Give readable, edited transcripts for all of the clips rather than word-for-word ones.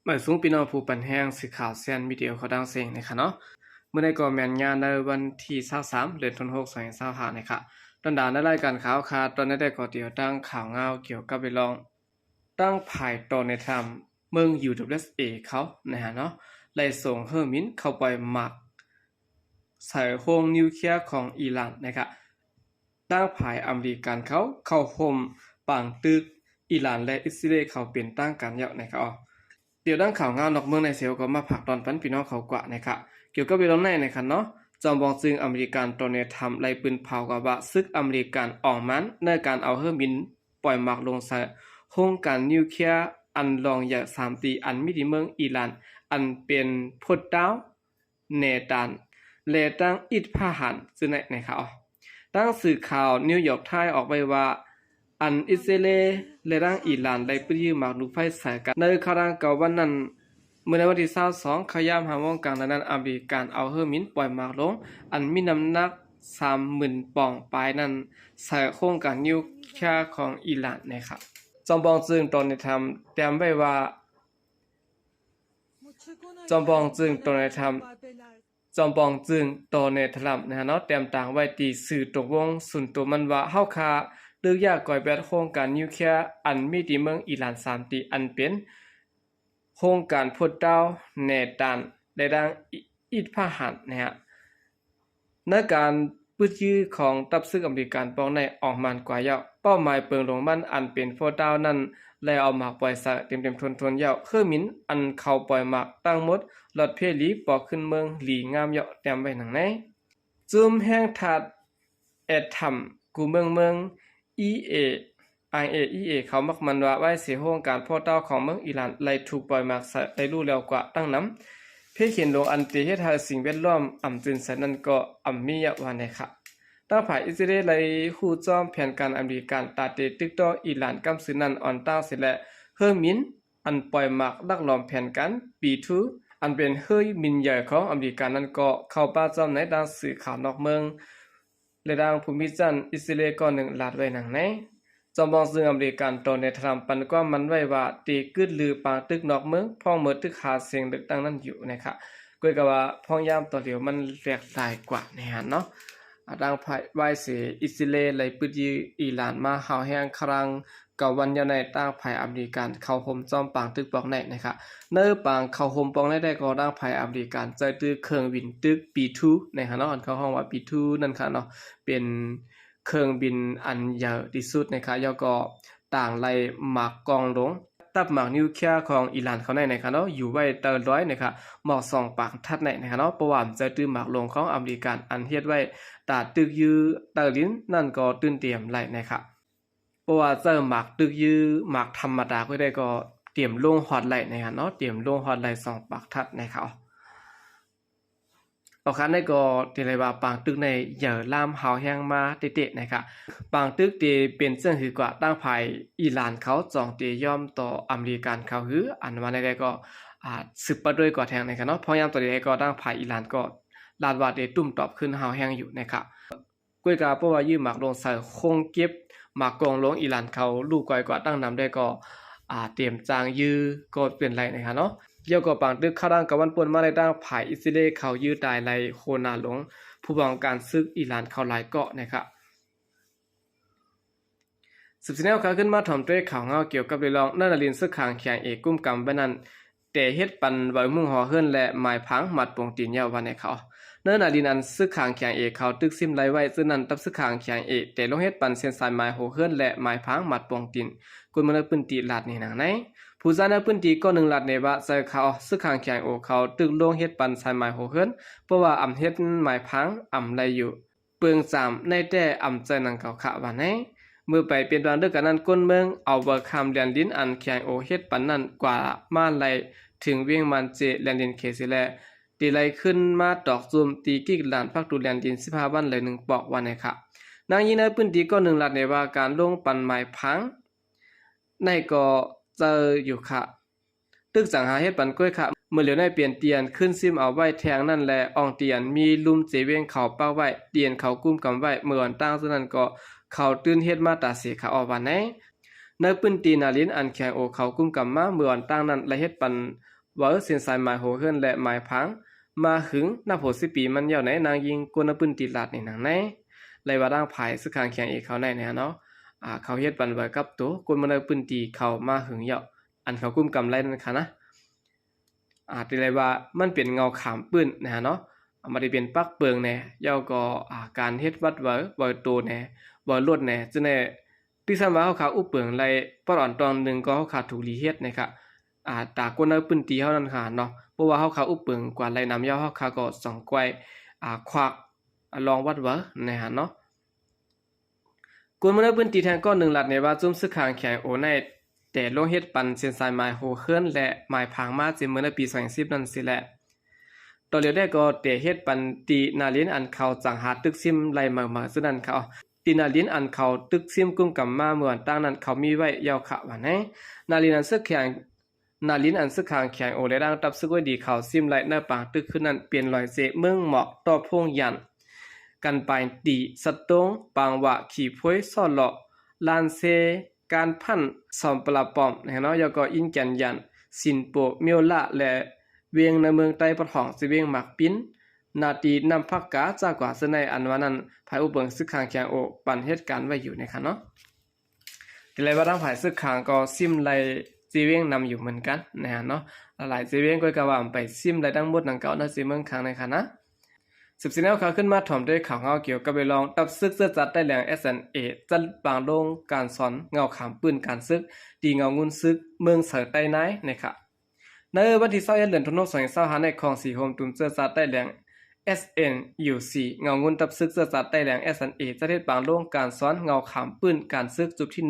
หมายสูงพี่น้องผู้ปันแห้งสื่อข่าวเซียนมีเดียเขาดังเสียงนะคะเนาะเมื่อในก่อแมนงานในวันที่23เดือนธันวาคม2025นะคะตอนดานในรายการข่าวคาตอนนี้ได้ก่อเดียวตั้งข่าวเงาเกี่ยวกับเรื่องตั้งภายตอนในธรรมเมือง UWSA เขานะฮะเนาะไล่ส่งเฮอร์มินเข้าไปหมักใส่โฮงนิวเคลียร์ของอิหร่านนะครับตั้งภายอเมริกันเขาเข้าห่มปางตึกอิหร่านและอิสราเอลเขาเป็นตั้งกันเยอะนะครับเดี๋ยวด้านข่าวงานนอกเมืองในเซลก็มาผักตอนปันพี่น้องเขากว่านะครับเกี่ยวกับเรื่องในนะครับเนาะจอมบองซึ่งอเมริกันตอนนี้ทำไล่ปืนเผากับว่าซึกอเมริกันออกมันในการเอาเฮอร์มินปล่อยหมากลงใส่โครงการนิวเคลียร์อันลองอย่าง3 ตีอันมิติเมืองอิหร่านอันเป็นพดดาวเนตันและตั้งอิทพาหันซึ่งในนะครับตั้งสื่อข่าวนิวยอร์กไทม์ออกไปว่าอันอิสราเอลและร่างอิหร่านได้ปยืมหมากลูกไฟใส่กันในครั้งเก่าวันนั้นเมื่อในวันที่22ขยามหาวงการนั้นอเมริกันเอาเฮอร์มินปล่อยหมากลงอันมีน้ำหนัก 30,000 ปองด์ปลายนั้นใส่โครงการนิวเคลียร์ของอิหร่านนะครับจอมบองจึงตอนนี้ทำเตรียมไว้ว่าจอมบองจึงตอนนี้ทำจอมบองจึงตอนนี้ทำนะฮะเนาะเตรียมต่างไว้ตีสื่อตกวงสุนตัวมันว่าเฮาคาเลือกยากก่อยแบบโครงการนิวเคลียร์อันมีที่เมืองอิหร่าน3 ตีอันเป็นโครงการพดดาวเนตันได้ดังอิทพาหันนะฮะในการปื้ดยื้อของตับซึกอเมริกันปองในออกมันกว่าเยาเป้าหมายเปิงลงมันอันเป็นพดดาวนั้นแล้วเอาหมากปล่อยสะเต็มๆทนๆเยาเครือมินอันเข้าปล่อยหมากตั้งหมดหลอดเพลีปอกขึ้นเมืองหลีงามเยาแต้มไว้หนังในจุมแห่งทัดแอดทำกูเมืองIAEA เขามักมันว่าไว้เสียโครงการพดดาวของเมืองอิหร่านไล่ถูกปล่อยหมากใส่ได้รู้แล้วกว่าตั้งน้ำเพเขียนลงอันตีเฮ็ดให้สิ่งแวดล้อมอ่ำจืนใส่นั่นก็อ่ำมียะว่าในค่ะตั้งภายอิสราเอลไล่ฮู้จอมแผนการอเมริกันตาเตตึกต่ออิหร่านกำซื้อนั้นอ่อนต้าเสร็จและเฮอร์มินอันปล่อยหมากลักล้อมแผนการB2อันเป็นเฮอร์มินใหญ่ของอเมริกันนั้นก็เข้าป้าจอมในด้านสื่อข่าวนอกเมืองและด้านภูมิจันทร์อิสราเอลก็หนึ่งลาดไว้หนังในจอมบองซึ่งอเมริกันตอนในทรัมป์ปันก็มันไว้ว่าตีกึดลือปางตึกนอกเมืองพ้องเมื่อตึกหาเสียงดึกตั้งนั้นอยู่นะครับก็กว่าพ้องยามต่อเดียวมันแหลกหลายกว่านะฮะเนาะดังภายไว้เสอิสราเอลไหลปืดอิหร่านมาหาวแห้งครั้งกับวันยาในตั้งภายอเมริกันเข้าห่มจอมปางตึกปองในนะครับเนื้อปางเข้าห่มปองได้ก็ดังภายอเมริกันใจตึกเครื่องบินตึก B2 นะฮะเนาะอันเขาห้องว่า B2 นั่นค่ะเนาะเป็นเครื่องบินอันใหญ่ที่สุดนะครับแล้วก็ต่างไล่หมากกองลงตับหมากนิวเคลียร์ของอิหร่านเขาในนะครับเนาะอยู่ไว้เตอร์ร้อยนะครับหมอก2 ปากทัดในนะครับเนาะประวัติจะตื้อหมากลงของอเมริกันอันเฮ็ดไว้ตาตึกยือเตอร์ลินนั่นก็ตื่นเตรียมไล่นะครับเพราะว่าเจอหมากตึกยือหมากธรรมดาก็ได้ก็เตรียมลงฮอตไล่นะครับเนาะเตรียมลงฮอตไล่2 ปากทัดนะครับเอาคันได้ก็ที่เรียกว่าปางตึกในเหยื่อล่ามหาวแห้งมาเตะๆนะครับปางตึกที่เป็นเสื่องหือกว่าตั้งภายอิหร่านเขาจองตีย่อมต่ออเมริกันเขาหืออันมาได้ก็สืบประด้วยก่อแทงนะครับเนาะพอยามตัวนี้ก็ตั้งภายอิหร่านก็ลาดว่าได้ตุ่มตอบขึ้นหาวแห้งอยู่นะครับกุ้ยกาเพราะว่ายืมหมากลงใส่คงเก็บหมากกองลงอิหร่านเขาลูกก้อยกว่าตั้งนำได้ก็เตรียมจางยื้อก็เป็นไรนะครับเนาะเกี่ยวกับปางตึกข้าร่างกับวันปนมาในด้านภายอิสราเอลเขายื้อตายไล่โคนาหลงผู้บังการซึกอิหร่านเขาหลายเกาะนะครับสืบสวนข่าวขึ้นมาถ่อมด้วยข่าวเงาเกี่ยวกับเรื่องนานาลินซึกขางแข่งเอกกุ้มกำไว้นั้นแต่เฮ็ดปันไว้มุ่งหอเฮิรนและหมายพังหมัดปงตีนยาววันในเขาเนื้อนาลินอันซึกขางแข่งเอกเขาตึกซิมไล่ไว้ซึ่งนั้นตับซึกขางแข่งเอกแต่ลงเฮ็ดปันเส้นสายหมายโหเฮิรนและหมายพังหมัดปงตีนกุนมันปืนตีลาดนี่หนังไหนผู้ซาในพื้นที่ก็1 ลัดในว่าใส่เขาซึกขางแข่งโอเขาตึกลงเฮ็ดปันสายหมายโหเฮิรนเพราะว่าอำเฮ็ดหมายพังอำไลอยู่เปิง3ในแต่อำใจนังเขาขะว่าไหนเมื่อไปเปลี่ยนแปลงด้วยกันนั้นก้นเมืองเอาเบอร์คำแลนดินอันแข่งโอเฮ็ดปันนั้นกว่ามาไลถึงเวียงมันเจแลนดินเคสิแลตีไลขึ้นมาตอกซุมตีกิกลานพักดูแลนดิน15 วันเลย1 ปอกวันในค่ะนางยีในพื้นที่ก็1 ลัดในว่าการลงปันหมายพังในก็เจออยู่ค่ะตึกสังหาเฮ็ดปันกล้วยค่ะเมื่อเหลียวในเปลี่ยนเตียนขึ้นซิมเอาไว้แทงนั่นแลอองเตียนมีลุมเจเวงเขาเป้าไว้เตียนเขากุ้มกำไว้เมื่อวันตั้งซึ่งนั้นก็เขาตื่นเฮ็ดมาตาเสียขาออกวันไหนในปืนตีนาลินอันแข่งโอเขากุ้มกำมาเมื่อวันตั้งนั้นและเฮ็ดปัน ว่าเส้นสายหมายโหเฮิรนและหมายพังมาหึงหน้าโผ10ปีมันยาวไหนนางยิงกวนปืนตีลาดในหนังไหนไลว่าดังภายสึกข้างแข่งอีกเขาในเนี่ยเนาะเขาเฮ็ดปันไว้กับตัวกวนมันปืนตีเข้ามาหึงยาวอันเขากุมกำไรนั่นค่ะนะติเลยว่ามันเป็นเงาขามปืนนะฮะเนาะมาได้เป็นปักเปิงแน่ยาวก็การเฮ็ดวัดไว้โตแน่บ่ลดแน่จึงได้ที่สมาเขาขาอุปเปิงไลปอนตอนนึงก็เขาขาถูกลีเฮ็ดนะครับตากวนปืนตีเฮานั่นค่ะเนาะเพราะว่าเขาขาอุปเปิงกว่าไลน้ำยาวเขาขาก็2กวยควักลองวัดนะฮะเนาะกวนมันปืนตีแทนก็1ลัดในว่าจุ่มซึกข้างแข็งโอในแต่ลงเฮ็ดปันเส้นสายไม้โหเคิร์นและไม้พางมาจิมื้อในปี2010นั่นสิแหละตอนเดียวได้ก็แต่เฮ็ดปันตีนาลินอันเขาจังหาตึกซิมไล่มาซึ่งนั้นเขาตีนาลินอันเขาตึกซิมกุมกำมาเมื่อตั้งนั้นเขามีไว้ยาวขะว่าไหนนาลินอันซึกแข็งนาลินอันซึกข้างแข็งโอและดังตับซึกไว้ดีเขาซิมไล่หน้าปางตึกขึ้นนั้นเปลี่ยนรอยเสเมืองเหมาะต่อพงยันกันไปตีสตงปางวะขี่พวยซ่อเลาะลานเซการพันสอมปลาปอมนะเนาะแล้วก็อินแกนยันสินโปเมียวละและเวียงในเมืองใต้ปะท้องสิเวียงหมักปิ้นนาตีนำพักกาจากกว่าสในอันว่านั้นภายอุเบิงซึกข้างแข็งโอปันเหตุการณ์ไว้อยู่นะคะเนาะแต่เลยว่าทางภายซึกข้างก็ซิมไลสิเวียงนำอยู่เหมือนกันนะฮะเนาะหลายสิเวียงก็กะว่าไปซิมไลทั้งหมดดังเก่านะสิเมืองข้างในค่ะนะ14แนวข่าวขึ้นมาถ่อมด้วยข่าวเงาเกี่ยวกับไปลองตับซึกเสื้อจัดได้แหลง SNA จัดปางลงการสอนเงาขามปืนการซึกดีเงางุนซึกเมืองเสือใต้ไหนนะครับในวันที่21เดือนธันวาคม2025ในคลองสีโฮมตุนเสื้อจัดได้แหลง SNUC เงางุนตับซึกเสื้อจัดได้แหลง SNA จัดเฮ็ดปางลงการสอนเงาขามปืนการซึกจุดที่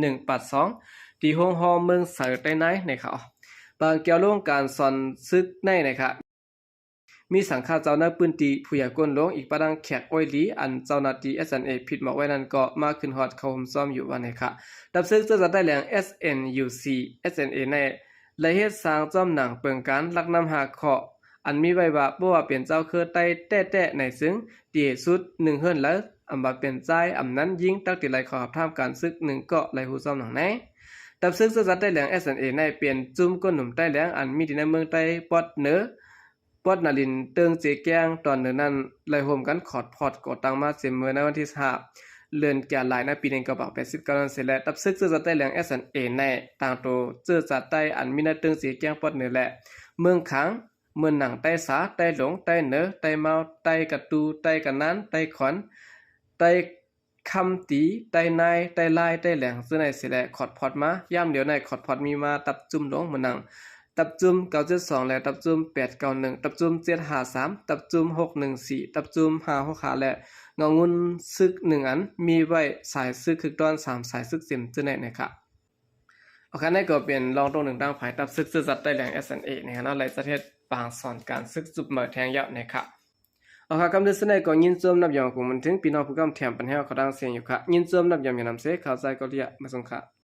182ที่โฮงฮอเมืองเสือใต้ไหนนะครับบางเกี่ยวลงการสอนซึกในนะครับมีสังฆาเจ้าหน้าปืนตีผู้ใหญ่ก้นลงอีกประดังแขกอ้อยลีอันเจ้าหน้าที่ SNA ผิดหมอกไว้นั้นก็มาขึ้นฮอดเข้าห่มซ้อมอยู่วันนี้ค่ะดับซึกจะได้แหลง SNUC SNA ในละเฮ็ดสร้างจ้อมหนังเปิงการลักนำหาเคาะอันมีไว้ว่าบ่ว่าเป็นเจ้าคือใต้แต้ๆในซึ่งที่สุด1เฮิรนแล้วอำบ่เป็นใจอำนั้นยิงตักติไลขอรับท่ามการซึก1เกาะไลฮูซ้อมหนังไหนดับซึกจะได้แหลง SNA ในเปลี่ยนจุ่มก้นหนุ่มใต้แหลงอันมีที่ในเมืองใต้ปอดเหนือปอดนาลินเติงเจแกงตอนนั้นไล่โฮมกันขอดพอดก่อตั้งมาเสมอในวันที่5เดือนกันยายนในปี1989นั้นเสร็จแล้วตับซึกเจอจัดใต้แหลง SNA ในต่างโตเจอจัดใต้อันมีในเติงเจแกงปอดเหนือและเมืองขังเมืองหนังใต้สาใต้หลงใต้เหนือใต้เมาใต้กระตูใต้กะนั้นใต้ขอนใต้คำตีใต้นายใต้ลายใต้แหลงซึ่งในเสร็จแล้วขอดพอดมาย่ำเดียวในขอดพอดมีมาตับจุ่มลงเมืองหนังตับจุ่ม972และตับจุ่ม891ตับจุ่ม753ตับจุ่ม614ตับจุ่ม565และเงางุนซึก1อันมีไว้สายซึกคือตอน3สายซึกเต็มจังได๋นะครับโอเคนั่นก็เป็นรองตรง1ดังภายตับซึกจัดได้แหล่ง SNA นะครับเนาะหลายประเทศปางสอนการซึกจุบเหมือแทงยาวนะครับโอเคกำลังเสนอก็ยินจมนับยามของมันถึงพี่น้องผู้กำแถมปัญหาเขาดังเสียงอยู่ค่ะยินจมนับยามอย่านำเสข่าวใจก็เรียกมาส่งค่ะ